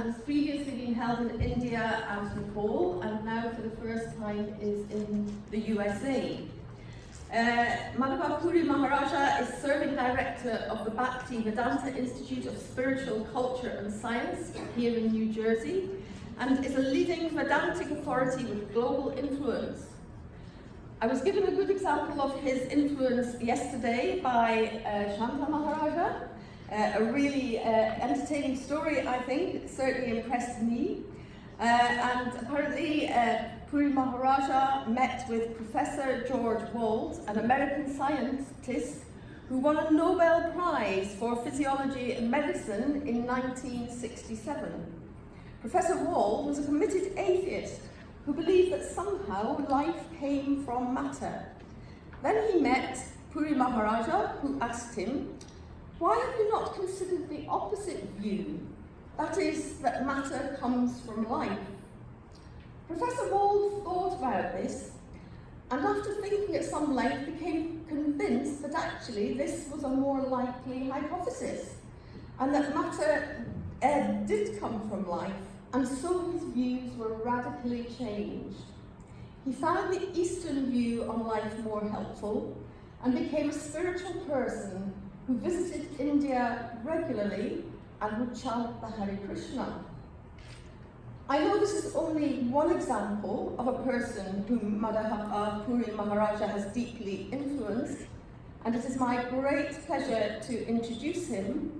has previously been held in India and Nepal, and now for the first time is in the USA. Madhava Puri Maharaja is Serving Director of the Bhakti Vedanta Institute of Spiritual Culture and Science here in New Jersey, and is a leading Vedantic authority with global influence. I was given a good example of his influence yesterday by Shanta Maharaja. A really entertaining story, I think. It certainly impressed me. And apparently Puri Maharaja met with Professor George Wald, an American scientist who won a Nobel Prize for Physiology and Medicine in 1967. Professor Wald was a committed atheist who believed that somehow life came from matter. Then he met Puri Maharaja, who asked him, "Why have you not considered the opposite view? That is, that matter comes from life." Professor Wald thought about this, and after thinking at some length, became convinced that actually this was a more likely hypothesis, and that matter did come from life, and so his views were radically changed. He found the Eastern view on life more helpful, and became a spiritual person who visited India regularly and would chant the Hare Krishna. I know this is only one example of a person whom Madhava Puri Maharaja has deeply influenced, and it is my great pleasure to introduce him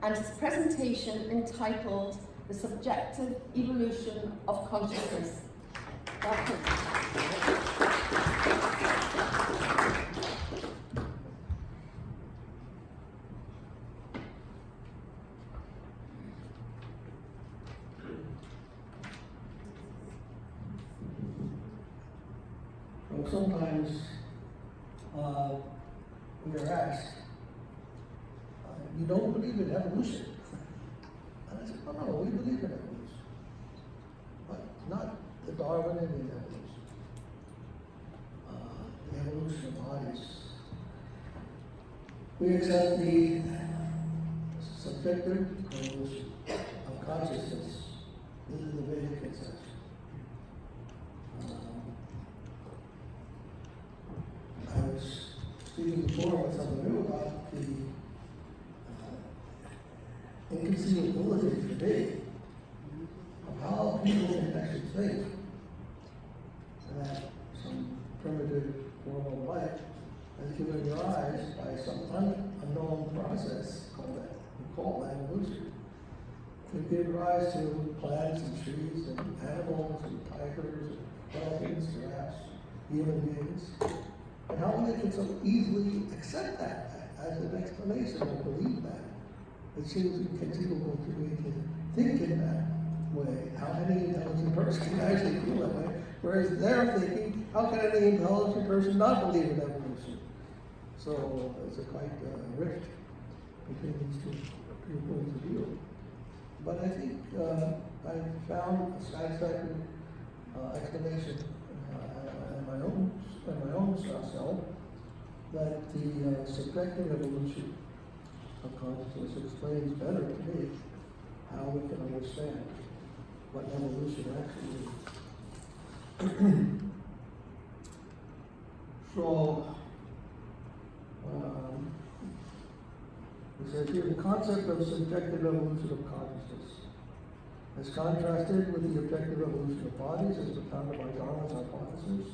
and his presentation entitled The Subjective Evolution of Consciousness. Welcome. Sometimes we are asked, you don't believe in evolution? And I said, oh, no, we believe in evolution, but not the Darwinian evolution, the evolution of bodies. We accept the subjective evolution of consciousness. This is the Vedic conception. I was speaking before with someone new about the inconceivability today of how people can actually think that some primitive form of life has given rise by some unknown process called evolution. It gave rise to plants and trees and animals and tigers and elephants, giraffes, human beings. And how they can so easily accept that as an explanation or believe that. It seems inconceivable to me to think in that way. How any intelligent person can actually feel that way. Whereas they're thinking, how can any intelligent person not believe in evolution? So it's a quite rift between these two points of view. But I think I found a satisfactory explanation in my own self that the subjective evolution of consciousness explains better to me how we can understand what evolution actually is. So, it says here, the concept of subjective evolution of consciousness is contrasted with the objective evolution of bodies as propounded by Darwin's hypothesis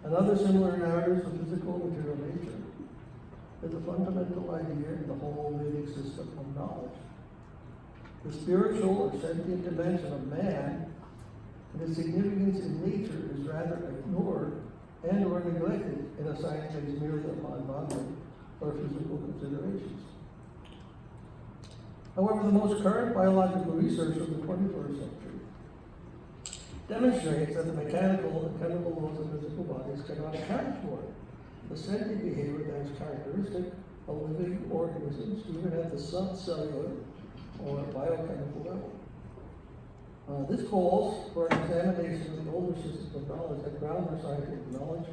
and other similar narratives of physical and material nature, is a fundamental idea in the whole Vedic system of knowledge. The spiritual or sentient dimension of man and its significance in nature is rather ignored and or neglected in a science based merely upon bodily or physical considerations. However, the most current biological research of the 21st century demonstrates that the mechanical and chemical laws of physical bodies cannot account for the sentient behavior that is characteristic of living organisms, even at the subcellular or biochemical level. This calls for an examination of the older systems of knowledge that ground our scientific knowledge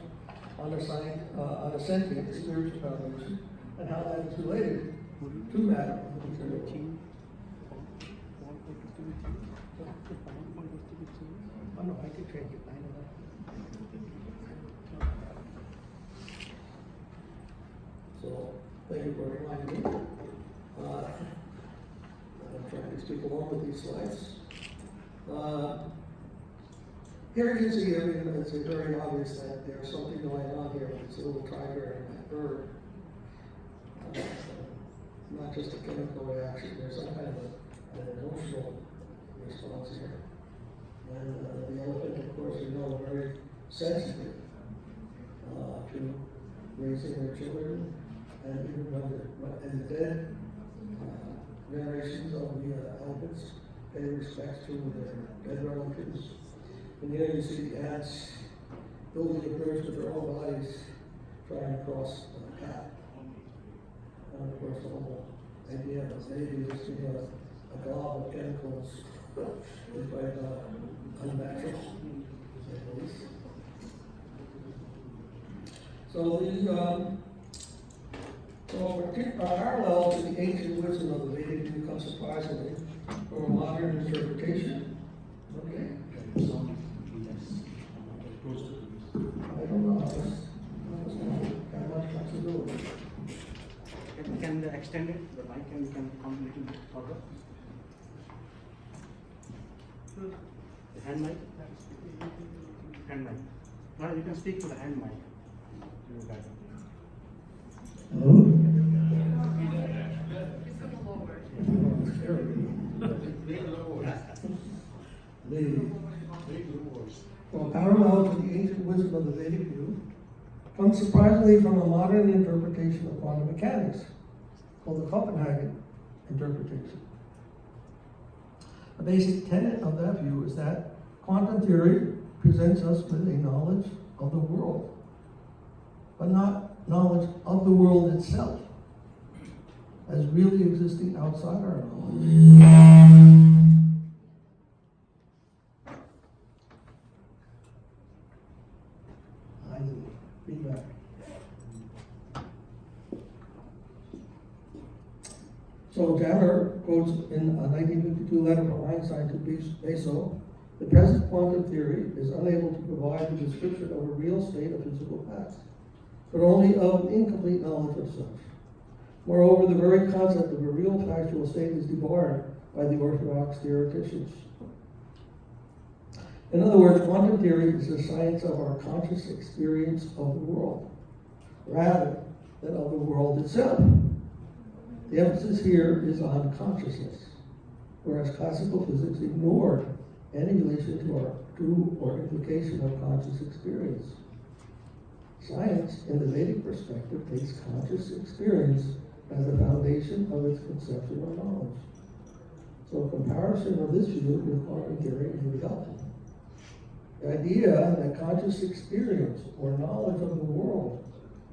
on a sentient spiritual foundation, and how that is related to matter. So, thank you for reminding me. I'm trying to speak along with these slides. Here you can see, it's very obvious that there's something going on here with this little tiger and that bird. Not just a chemical reaction, there's some kind of an emotional response here. And the elephant, of course, we know, very sensitive to raising their children, and even when the dead generations of the elephants pay respects to their dead relatives. And here you see the ants building a bridge with their own bodies, trying to cross a path. And of course, the whole idea of maybe just being a glob of chemicals is quite unnatural. So parallel to the ancient wisdom of the Vedic view comes surprisingly from a modern interpretation. Okay. I don't know. That's not much flexibility. Can they extend it, the mic, and we can come a little bit further? The hand mic? Hand mic. No, you can speak to the hand mic. Hello? Well, parallel to the ancient wisdom of the Vedic view comes surprisingly from a modern interpretation of quantum mechanics called the Copenhagen Interpretation. A basic tenet of that view is that quantum theory presents us with a knowledge of the world, but not knowledge of the world itself as really existing outside our knowledge. Feedback. So Jammer quotes in a 1952 letter from Einstein to Beso, the present quantum theory is unable to provide a description of a real state of physical facts, but only of incomplete knowledge of such. Moreover, the very concept of a real factual state is debarred by the orthodox theoreticians. In other words, quantum theory is the science of our conscious experience of the world, rather than of the world itself. The emphasis here is on consciousness, whereas classical physics ignored any relation to or implication of conscious experience. Science, in the Vedic perspective, takes conscious experience as the foundation of its conception of knowledge. So a comparison of this view with quantum theory may be helpful. The idea that conscious experience or knowledge of the world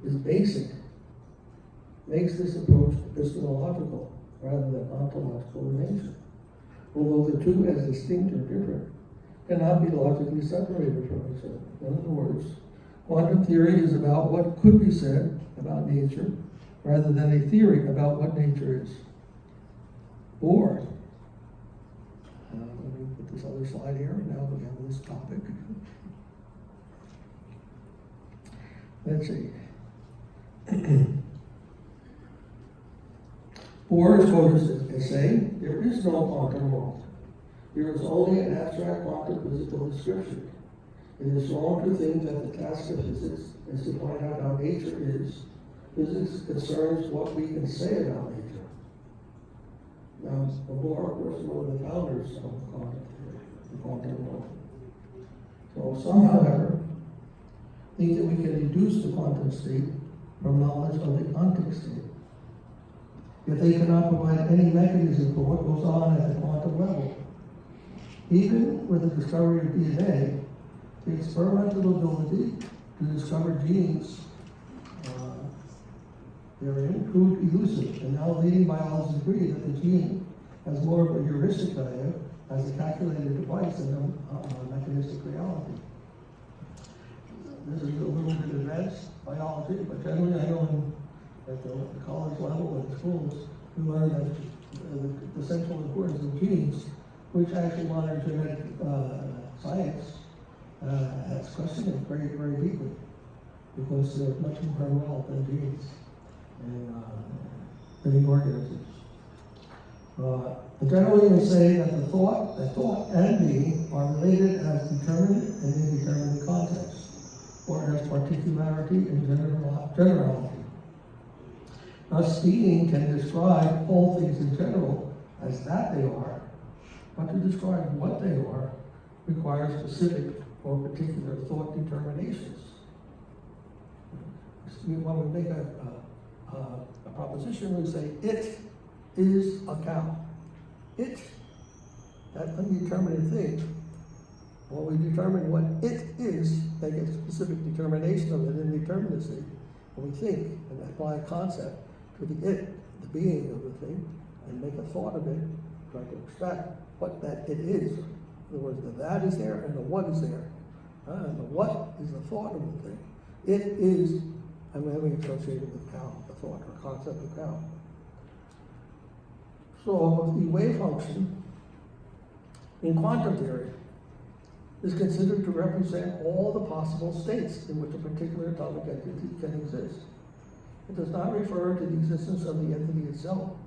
is basic makes this approach epistemological rather than ontological in nature, although the two, as distinct or different, cannot be logically separated from each other. In other words, quantum theory is about what could be said about nature rather than a theory about what nature is. Or, let me put this other slide here, now we have this topic. Let's see. Bohr's quoted as saying, there is no quantum world. There is only an abstract quantum physical description. It is wrong to think that the task of physics is to find out how nature is. Physics concerns what we can say about nature. Now, Bohr, of course, is one of the founders of quantum theory, the quantum world. So some, however, think that we can deduce the quantum state from knowledge of the ontic state. Yet they cannot provide any mechanism for what goes on at the quantum level. Even with the discovery of DNA, the experimental ability to discover genes therein proved elusive, and now leading biologists agree that the gene has more of a heuristic value as a calculated device than a mechanistic reality. This is a little bit advanced biology, but generally I know at the college level and schools, we learn that the central importance of genes, which actually modern genetic science has questioned it very, very deeply, because they're much more involved than beings and living organisms. Generally, we say that thought and being are related as determinate and indeterminate contexts, or as particularity and generality. Thus, being can describe all things in general as that they are, but to describe what they are requires specific or particular thought determinations. When we make a proposition, we say, it is a cow. It, that undetermined thing, when we determine what it is, make a specific determination of it, indeterminacy, and we think and apply a concept to the it, the being of the thing, and make a thought of it, try to extract what that it is. In other words, the that is there and the what is there. And the what is the thought of the thing. It is, I'm having associated with cow, the thought or concept of cow. So the wave function in quantum theory is considered to represent all the possible states in which a particular atomic entity can exist. It does not refer to the existence of the entity itself,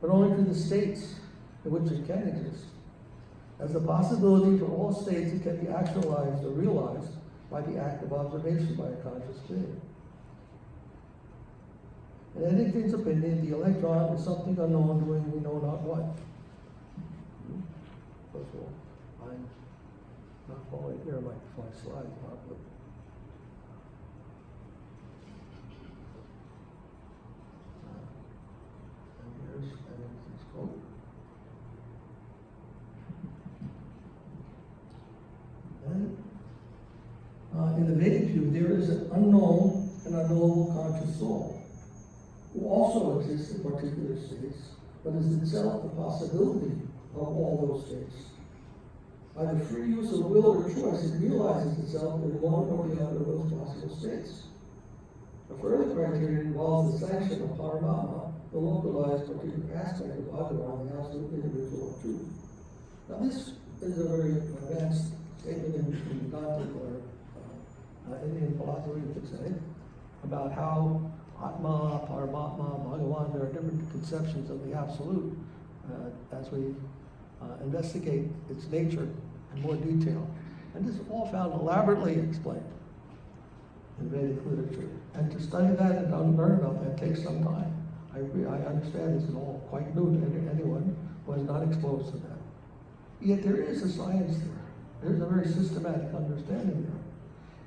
but only to the states in which it can exist. As the possibility for all states, it can be actualized or realized by the act of observation by a conscious being. In Eddington's opinion, the electron is something unknown doing we know not what. First of all, I'm not following here my slide properly. And here's Eddington's quote. And in the Vedic view, there is an unknown and unknowable conscious soul, who also exists in particular states, but is itself the possibility of all those states. By the free use of will or choice, it realizes itself in one or the other of those possible states. A further criterion involves the sanction of Paramatma, the localized particular aspect of Bhagavan, the absolute individual of truth. Now this is a very advanced statement in Vedanta, or Indian philosophy, you could say, about how Atma, Paramatma, Bhagavan, there are different conceptions of the absolute as we investigate its nature in more detail. And this is all found elaborately explained in Vedic literature. And to study that and to learn about that takes some time. I agree, I understand this is all quite new to anyone who is not exposed to that. Yet there is a science there. There's a very systematic understanding there.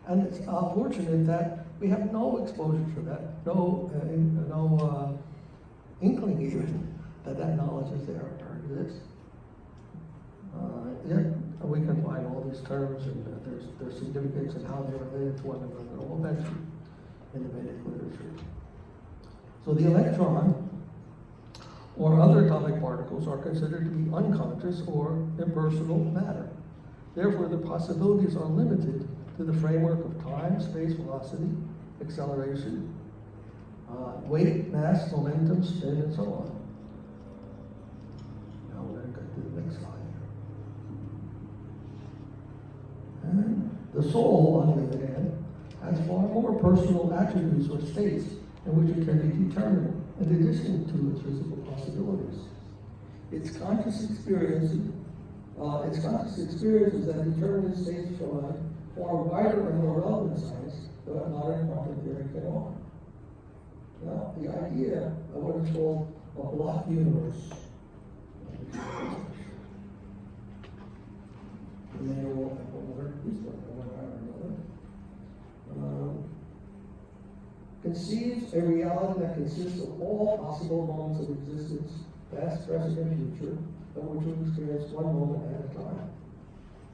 And it's unfortunate that we have no exposure to that, no inkling even that knowledge is there or exists. Yet we can find all these terms and their significance and how they're related to one another, all mentioned in the Vedic literature. So the electron or other atomic particles are considered to be unconscious or impersonal matter. Therefore, the possibilities are limited to the framework of time, space, velocity, acceleration, weight, mass, momentum, spin, and so on. Now we're going to go to the next slide here. And the soul, on the other hand, has far more personal attributes or states in which it can be determined, in addition to its physical possibilities. Its conscious experiences that determine its states from a far wider and more relevant science that modern quantum theory can offer. Now, the idea of what is called a block universe, conceives a reality that consists of all possible moments of existence, past, present, and future, of which we experience one moment at a time.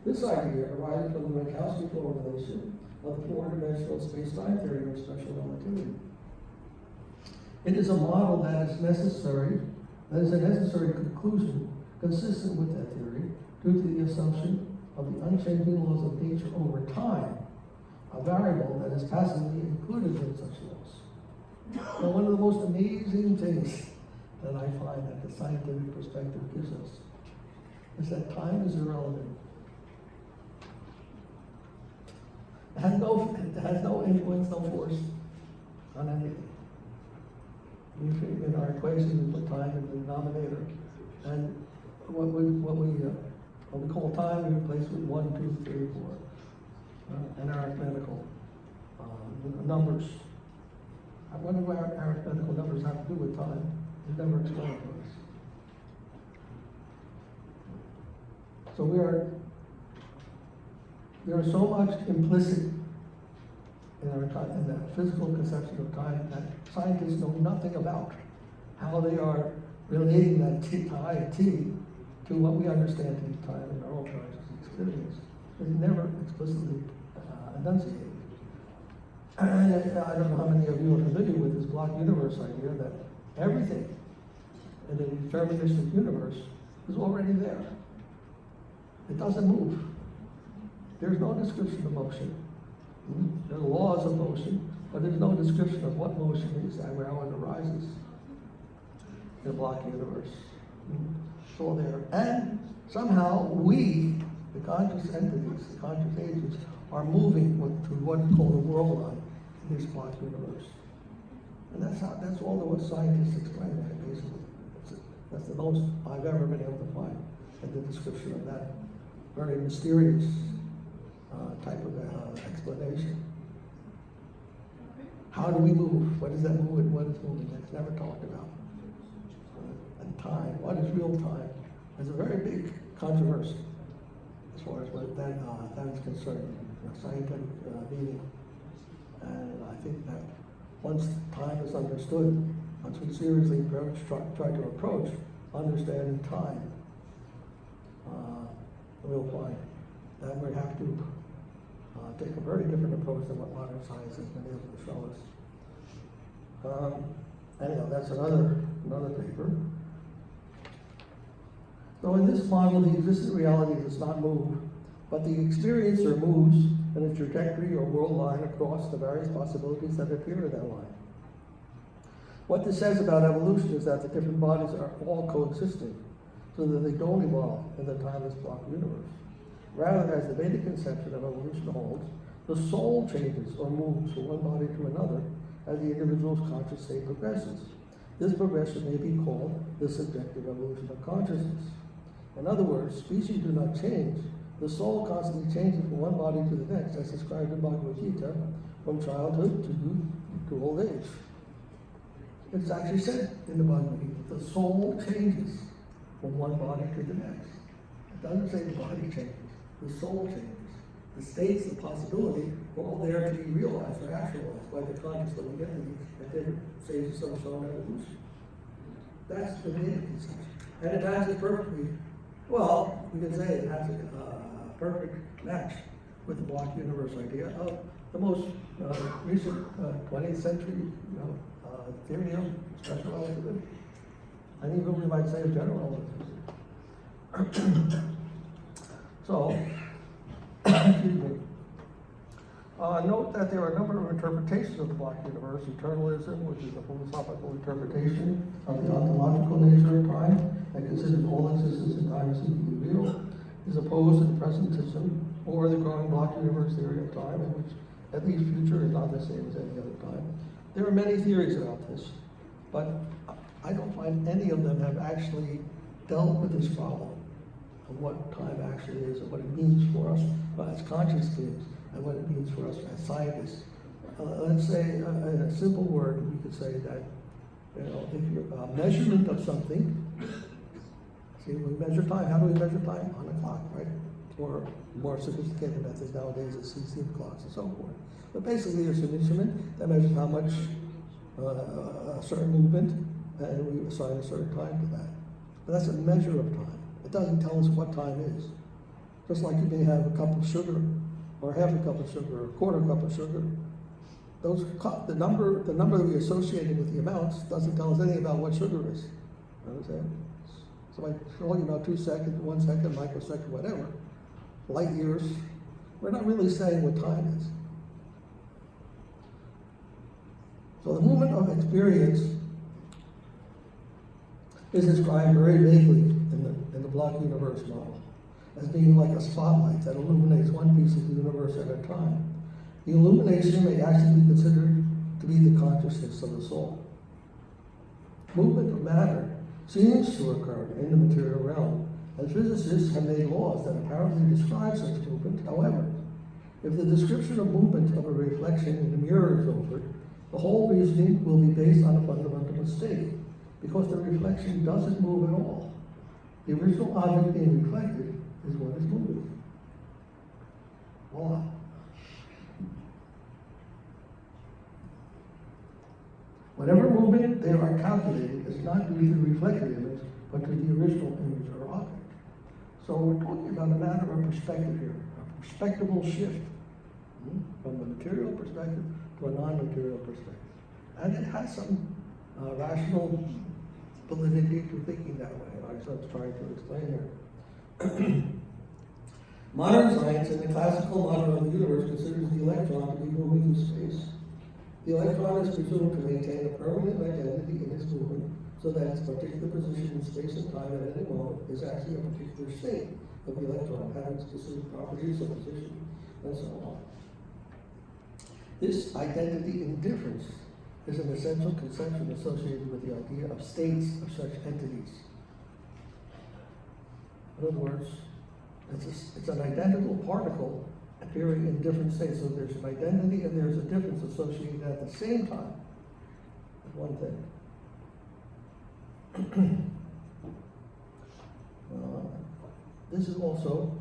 This idea arises from the Minkowski formulation of the four-dimensional space-time theory of special relativity. It is a model that is a necessary conclusion consistent with that theory due to the assumption of the unchanging laws of nature over time, a variable that is passively included in such laws. Now, one of the most amazing things that I find that the scientific perspective gives us is that time is irrelevant. has no influence, no force on anything. In our equation, we put time in the denominator, and what we call time, we replace with 1, 2, 3, 4, and arithmetical numbers. What do our arithmetical numbers have to do with time? It's never explained to us. So there is so much implicit in our time, in that physical conception of time, that scientists know nothing about how they are relating that t to what we understand to be time in our own conscious experience. It's never explicitly enunciated. And I don't know how many of you are familiar with this block universe idea that everything in a deterministic universe is already there. It doesn't move. There's no description of motion. There are laws of motion, but there's no description of what motion is and how it arises in a block universe. It's all there. And somehow we, the conscious entities, the conscious agents, are moving to what we call the world line in this block universe. And that's all there was scientists explain that, basically. That's the most I've ever been able to find in the description of that very mysterious type of explanation. How do we move? What is that movement? What is moving? That's never talked about. And time. What is real time? There's a very big controversy as far as what that is concerned, scientific meaning. And I think that once time is understood, once we seriously try to approach understanding time, we'll find that we have to take a very different approach than what modern science has been able to show us. Anyhow, that's another paper. So in this model, the existent reality does not move, but the experiencer moves in a trajectory or world line across the various possibilities that appear in that line. What this says about evolution is that the different bodies are all coexisting, so that they don't evolve in the timeless block universe. Rather, as the Vedic conception of evolution holds, the soul changes or moves from one body to another as the individual's conscious state progresses. This progression may be called the subjective evolution of consciousness. In other words, species do not change. The soul constantly changes from one body to the next, as described in Bhagavat Vedanta, from childhood to youth to old age. It's actually said in the Bhagavat Vedanta, the soul changes from one body to the next. It doesn't say the body changes, the soul changes. The states, the possibility, are all there to be realized or actualized by the conscious living entity at different stages of its own evolution. That's the Vedic conception. And it matches perfectly. Well, we can say it has a perfect match with the block universe idea of the most recent 20th century theory of special relativity. And even we might say of general relativity. So, excuse me. Note that there are a number of interpretations of the block universe. Eternalism, which is the philosophical interpretation of the ontological nature of time, that considers all existence in time as simply real, is opposed to the presentism or the growing block universe theory of time, in which at least future is not the same as any other time. There are many theories about this, but I don't find any of them have actually dealt with this problem of what time actually is and what it means for us as conscious beings and what it means for us as scientists. Let's say, in a simple word, we could say that, if you're a measurement of something, see, we measure time. How do we measure time? On a clock, right? Or more sophisticated methods nowadays is CCM clocks and so forth. But basically, it's an instrument that measures how much a certain movement, and we assign a certain time to that. But that's a measure of time. It doesn't tell us what time is. Just like you may have a cup of sugar, or half a cup of sugar, or a quarter cup of sugar. The number that we associated with the amounts doesn't tell us anything about what sugar is. Understand? So I'm talking about 2 seconds, 1 second, microsecond, whatever, light years. We're not really saying what time is. So the movement of experience is described very vaguely in the block universe model as being like a spotlight that illuminates one piece of the universe at a time. The illumination may actually be considered to be the consciousness of the soul. Movement of matter seems to occur in the material realm, and physicists have made laws that apparently describe such movement. However, if the description of movement of a reflection in a mirror is altered, the whole reasoning will be based on a fundamental mistake, because the reflection doesn't move at all. The original object being reflected is what is moving. Voila. Whatever movement they are calculating is not due to the reflected image, but to the original image or object. So we're talking about a matter of perspective here, a perspectival shift from the material perspective to a non-material perspective. And it has some rational validity to thinking that way, as I was trying to explain here. Modern science and the classical model of the universe considers the electron to be moving through space. The electron is presumed to maintain a permanent identity in its movement, so that its particular position in space and time at any moment is actually a particular state of the electron, having specific properties of position, and so on. This identity in difference is an essential conception associated with the idea of states of such entities. In other words, it's an identical particle appearing in different states. So there's an identity and there's a difference associated at the same time. That's one thing. This is also,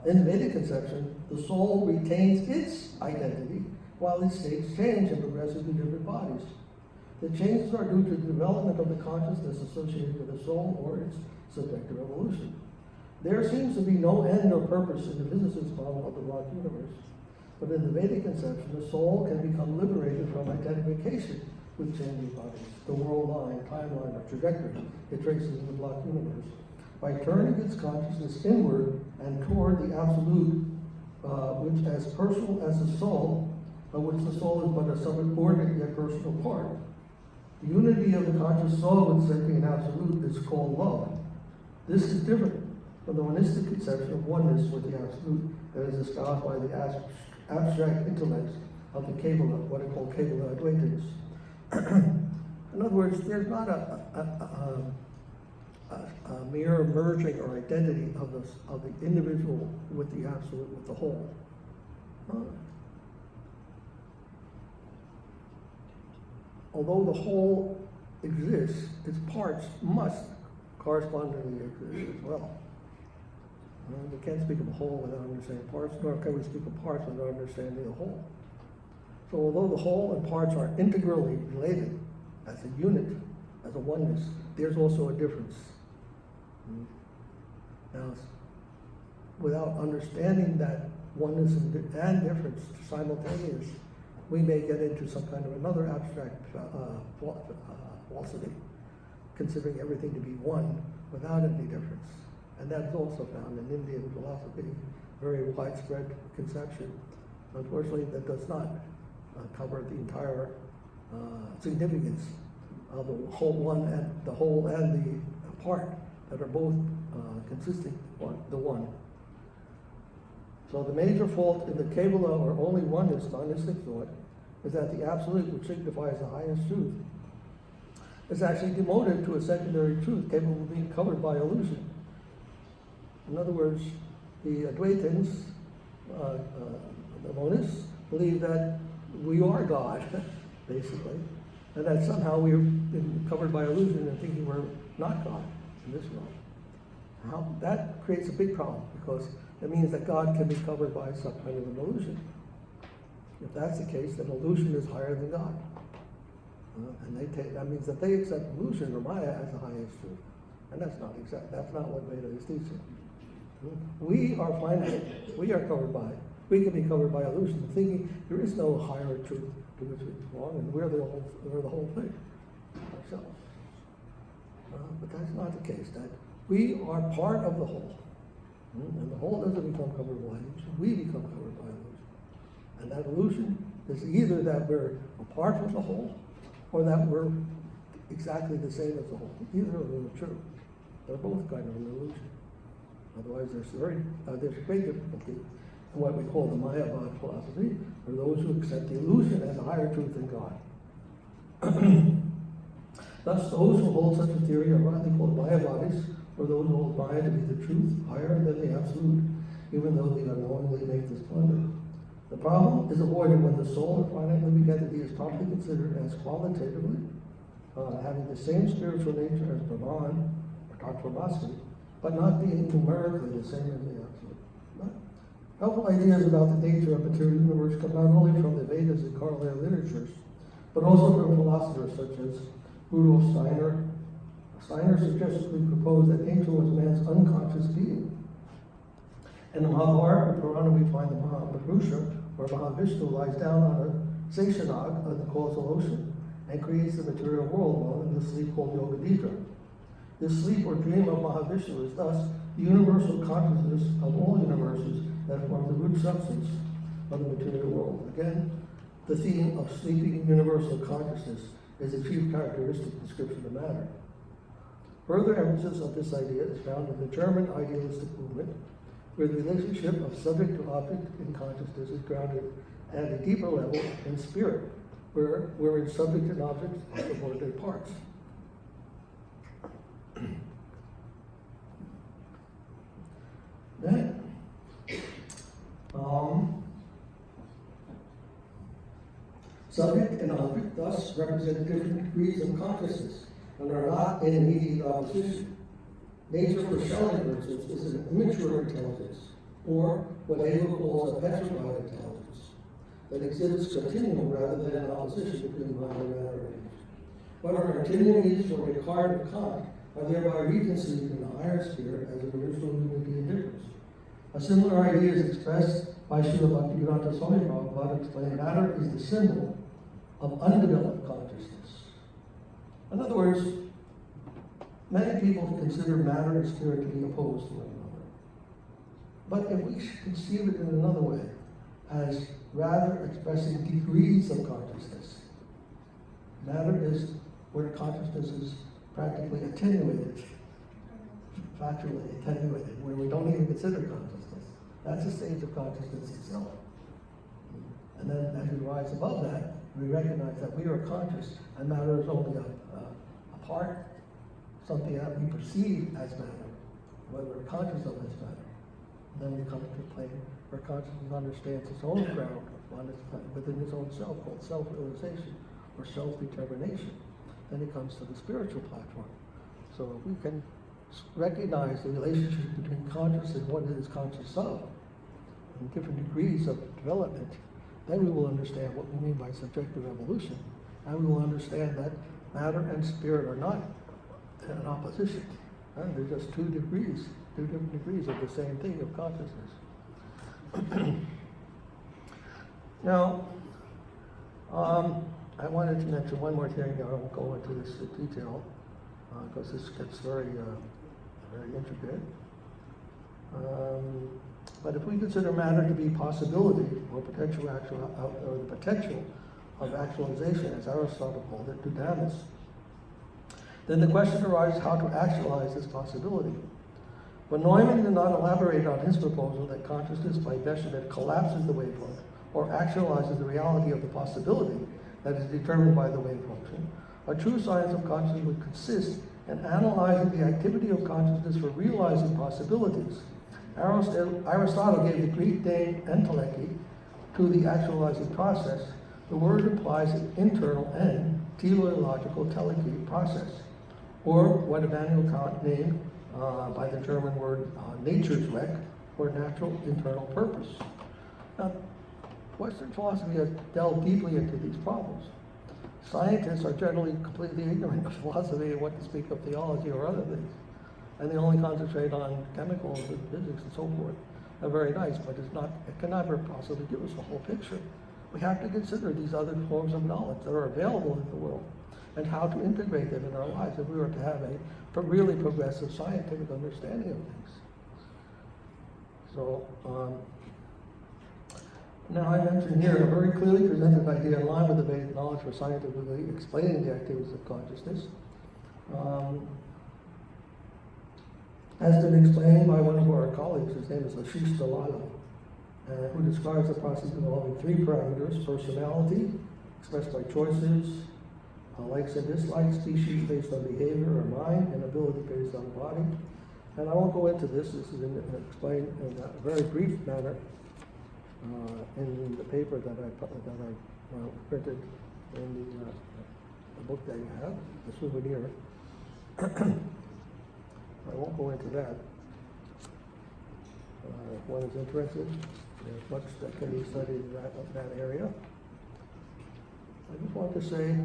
in the Vedic conception, the soul retains its identity while its states change and progress into different bodies. The changes are due to the development of the consciousness associated with the soul or its subjective evolution. There seems to be no end or purpose in the physicist's model of the wrought universe. But in the Vedic conception, the soul can become liberated from identification with changing bodies, the world line, timeline, or trajectory it traces in the block universe, by turning its consciousness inward and toward the absolute, which as personal as the soul, of which the soul is but a subordinate yet personal part. The unity of the conscious soul with sentient absolute is called love. This is different from the monistic conception of oneness with the absolute that is espoused by the abstract intellects of the Kabbalah, what are called Kabbalah Advaitins. In other words, there's not a mere merging or identity of the individual with the absolute, with the whole. Although the whole exists, its parts must correspondingly exist as well. We can't speak of a whole without understanding parts, nor can we speak of parts without understanding the whole. So although the whole and parts are integrally related as a unit, as a oneness, there's also a difference. Now, without understanding that oneness and difference simultaneous, we may get into some kind of another abstract falsity, considering everything to be one without any difference. And that's also found in Indian philosophy, very widespread conception. Unfortunately, that does not cover the entire significance of the whole and the part that are both consisting the one. So the major fault in the Kabbalah or only oneness monistic thought is that the absolute, which signifies the highest truth, is actually demoted to a secondary truth capable of being covered by illusion. In other words, the Advaitins, the monists, believe that we are God, basically, and that somehow we've been covered by illusion and thinking we're not God in this world. That creates a big problem, because it means that God can be covered by some kind of an illusion. If that's the case, then illusion is higher than God. And that means that they accept illusion or Maya as the highest truth. And that's not what Veda is teaching. We are finite. We can be covered by illusion, thinking there is no higher truth to which we belong, and we're the whole thing ourselves. But that's not the case. That we are part of the whole. And the whole doesn't become covered by illusion. We become covered by illusion. And that illusion is either that we're apart from the whole, or that we're exactly the same as the whole. Either of them are true. They're both kind of an illusion. Otherwise, there's great difficulty And what we call the Mayavad philosophy are those who accept the illusion as a higher truth than God. Thus, those who hold such a theory are rightly called Mayavadis, or those who hold Maya to be the truth higher than the absolute, even though they unknowingly make this blunder. The problem is avoided when the soul or finite living entity is properly considered as qualitatively having the same spiritual nature as Brahman or Tattva, but not being numerically the same as the absolute. Helpful ideas about the nature of material universe come not only from the Vedas and corollary literatures, but also from philosophers such as Rudolf Steiner. Steiner suggestively proposed that nature was man's unconscious being. In the Mahabharata or Purana, we find the Mahapuruša, where Mahavishnu lies down on a Seshanag of the causal ocean and creates the material world while in the sleep called Yoga Nidra. This sleep or dream of Mahavishnu is thus the universal consciousness of all universes that form the root substance of the material world. Again, the theme of sleeping universal consciousness is the chief characteristic description of matter. Further emphasis of this idea is found in the German idealistic movement, where the relationship of subject to object in consciousness is grounded at a deeper level in spirit, wherein subject and object are subordinate parts. Then, subject and object thus represent different degrees of consciousness and are not in immediate opposition. Nature, for Schelling, for instance, is an immature intelligence, or what Hegel calls a petrified intelligence, that exhibits continuum rather than an opposition between mind and matter and nature. But our continuum needs for Descartes and Kant are thereby reconceived in the higher spirit as a universal unity and difference. A similar idea is expressed by Srila Bhaktivedanta Swami Prabhupada, explaining matter is the symbol of undeveloped consciousness. In other words, many people consider matter and spirit to be opposed to one another. But if we should conceive it in another way, as rather expressing degrees of consciousness, matter is where consciousness is practically attenuated, factually attenuated, where we don't even consider consciousness. That's a stage of consciousness itself. And then as we rise above that, we recognize that we are conscious and matter is only a part, something that we perceive as matter, whether we're conscious of as matter. And then we come to a plane where consciousness understands its own ground within its own self, called self-realization or self-determination. Then it comes to the spiritual platform. So if we can recognize the relationship between conscious and what it is conscious of, in different degrees of development, then we will understand what we mean by subjective evolution, and we will understand that matter and spirit are not in opposition. They're just two different degrees of the same thing of consciousness. Now, I wanted to mention one more thing. I won't go into this in detail because this gets very intricate. But if we consider matter to be possibility or potential or the potential of actualization, as Aristotle called it, dudamis, then the question arises how to actualize this possibility. But Neumann did not elaborate on his proposal that consciousness by measurement collapses the wave function or actualizes the reality of the possibility that is determined by the wave function. A true science of consciousness would consist in analyzing the activity of consciousness for realizing possibilities. Aristotle gave the Greek name enteleki to the actualizing process. The word implies an internal and teleological teleki process, or what Immanuel Kant named by the German word Naturzweck, or natural internal purpose. Now, Western philosophy has delved deeply into these problems. Scientists are generally completely ignorant of philosophy and what to speak of theology or other things. And they only concentrate on chemicals and physics and so forth. They're very nice, but it can never possibly give us the whole picture. We have to consider these other forms of knowledge that are available in the world and how to integrate them in our lives if we were to have a really progressive scientific understanding of things. So, now I mentioned here a very clearly presented idea in line with the Vedic knowledge for scientifically explaining the activities of consciousness. Has been explained by one of our colleagues. His name is Ashish Dalal. who describes the process involving three parameters: personality, expressed by choices, likes and dislikes, species based on behavior or mind, and ability based on the body. And I won't go into this. This is explained in a very brief manner in the paper that I printed in the book that you have, the souvenir. I won't go into that. If one is interested, there's much that can be studied in that area. I just want to say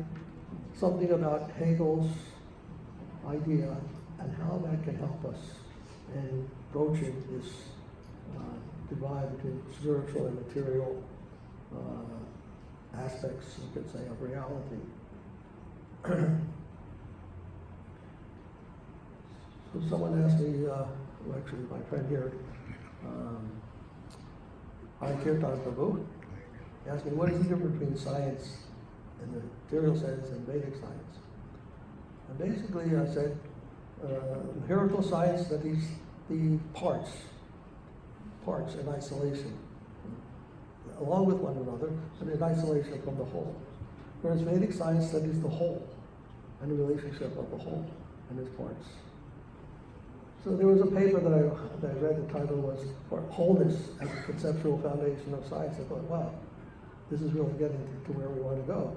something about Hegel's idea and how that can help us in broaching this divide between spiritual and material aspects, you could say, of reality. So someone asked me, well, actually my friend here, Prabhu, asked me, what is the difference between science in the material sense and Vedic science? And basically I said, empirical science studies the parts in isolation, along with one another, but in isolation from the whole. Whereas Vedic science studies the whole and the relationship of the whole and its parts. So there was a paper that I read, the title was Wholeness as a Conceptual Foundation of Science. I thought, wow, this is really getting to where we want to go.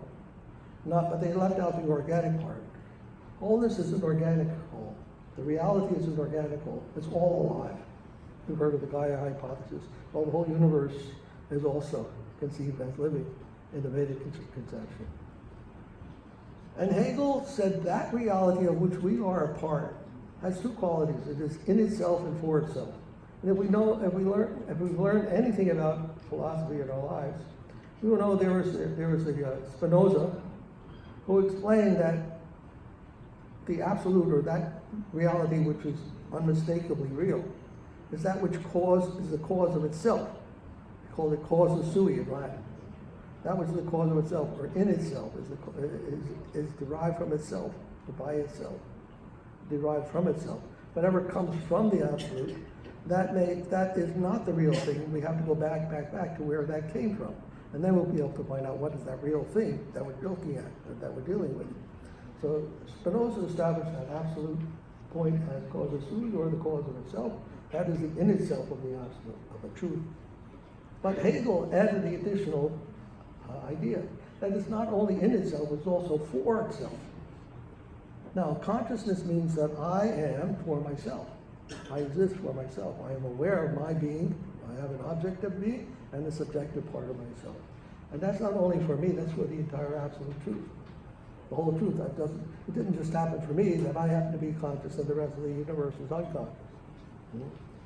But they left out the organic part. Wholeness is an organic whole. The reality is an organic whole. It's all alive. You've heard of the Gaia hypothesis. Well, the whole universe is also conceived as living in the Vedic conception. And Hegel said that reality of which we are a part has two qualities. It is in itself and for itself. And if we've learned anything about philosophy in our lives, we will know there was a Spinoza who explained that the absolute, or that reality which is unmistakably real, is that which is the cause of itself. They call it causa sui in Latin. That which is the cause of itself, or in itself, is derived from itself, or by itself, derived from itself. Whatever comes from the absolute, that is not the real thing. We have to go back to where that came from. And then we'll be able to find out what is that real thing that we're looking at, or that we're dealing with. So Spinoza established that absolute point as causa sui, or the cause of itself. That is the in itself of the absolute, of the truth. But Hegel added the additional idea that it's not only in itself, it's also for itself. Now, consciousness means that I am for myself. I exist for myself. I am aware of my being. I have an objective being and a subjective part of myself. And that's not only for me, that's for the entire absolute truth. The whole truth. It didn't just happen for me that I happen to be conscious and the rest of the universe is unconscious.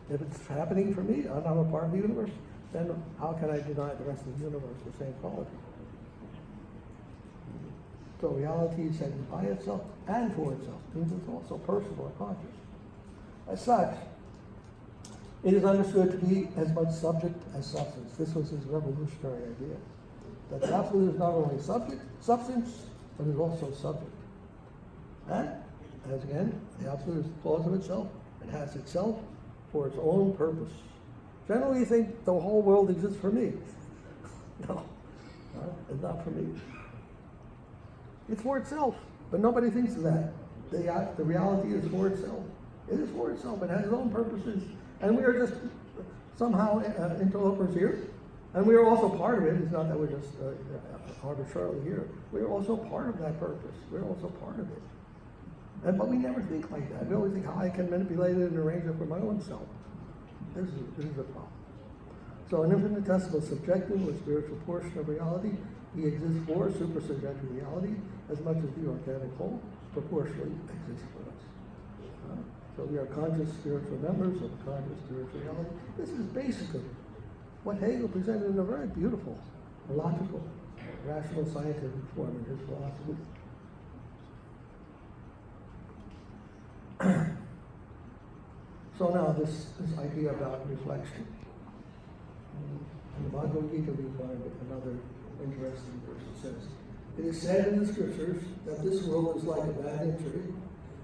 If it's happening for me and I'm a part of the universe, then how can I deny the rest of the universe the same quality? So reality is said by itself and for itself. It means it's also personal and conscious. As such, it is understood to be as much subject as substance. This was his revolutionary idea. That the absolute is not only substance, but is also subject. And, as again, the absolute is the cause of itself. It has itself for its own purpose. Generally, you think the whole world exists for me. No, it's not for me. It's for itself, but nobody thinks of that. The reality is for itself. It is for itself. It has its own purposes. And we are just somehow interlopers here. And we are also part of it. It's not that we're just arbitrarily here. We are also part of that purpose. We're also part of it. But we never think like that. We always think how I can manipulate it and arrange it for my own self. This is a problem. So an infinitesimal subjective or spiritual portion of reality, he exists for supersubjective reality as much as the organic whole proportionally exists for us. So we are conscious spiritual members of conscious spiritual reality. This is basically what Hegel presented in a very beautiful, logical, rational scientific form in his philosophy. So now this idea about reflection. In the Bhagavat Gita we find another interesting verse. It says, "It is said in the scriptures that this world is like a banyan tree,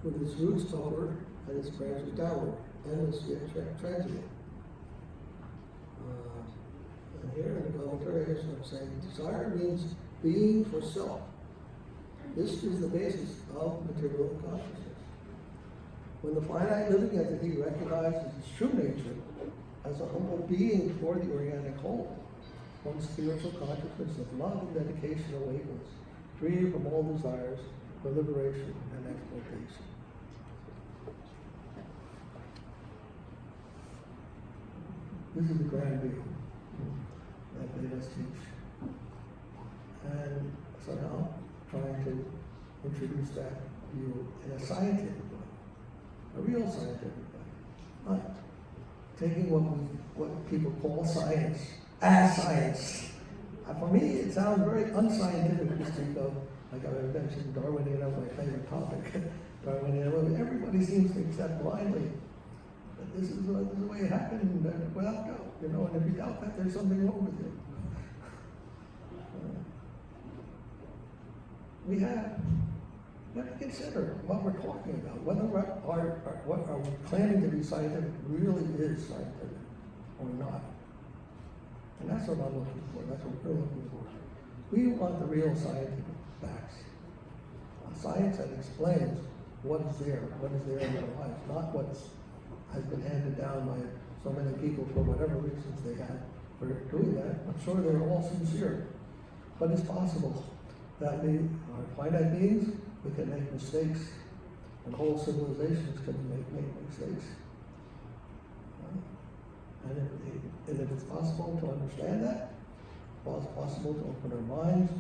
with its roots upward and its branches downward, endlessly transient." And here in the commentary, I'm saying desire means being for self. This is the basis of material consciousness. When the finite living entity recognizes its true nature as a humble being for the organic whole, one's spiritual consciousness of love and dedication awakens, free from all desires for liberation and exploitation. This is the grand view that Vedas teach. And somehow trying to introduce that view in a scientific way, a real scientific way. Not taking what people call science as science. For me, it sounds very unscientific to speak of, like I mentioned, Darwinian, my favorite topic. Darwinian, everybody seems to accept blindly that this is the way it happened without doubt, you know, and if you doubt that, there's something wrong with you. We have to consider what we're talking about, whether what are we claiming to be scientific really is scientific or not. And that's what I'm looking for, that's what we're looking for. We want the real scientific facts. A science that explains what is there in our lives, not what has been handed down by so many people for whatever reasons they had for doing that. I'm sure they're all sincere, but it's possible that we are finite beings, we can make mistakes, and whole civilizations can make mistakes. And if it's possible to understand that, well, it's possible to open our minds,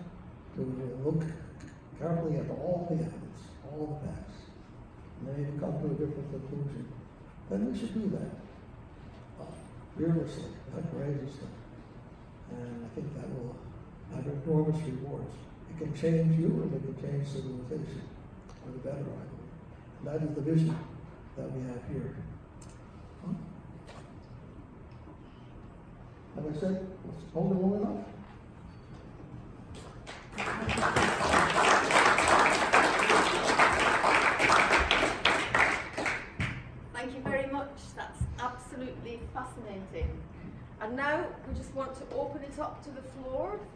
to look carefully at all the evidence, all the facts, and then you come to a different conclusion, then we should do that. Fearlessly, not courageously. And I think that will have enormous rewards. It can change you and it can change civilization for the better, I believe. And that is the vision that we have here. Have I said it's only long enough? Thank you very much. That's absolutely fascinating. And now we just want to open it up to the floor for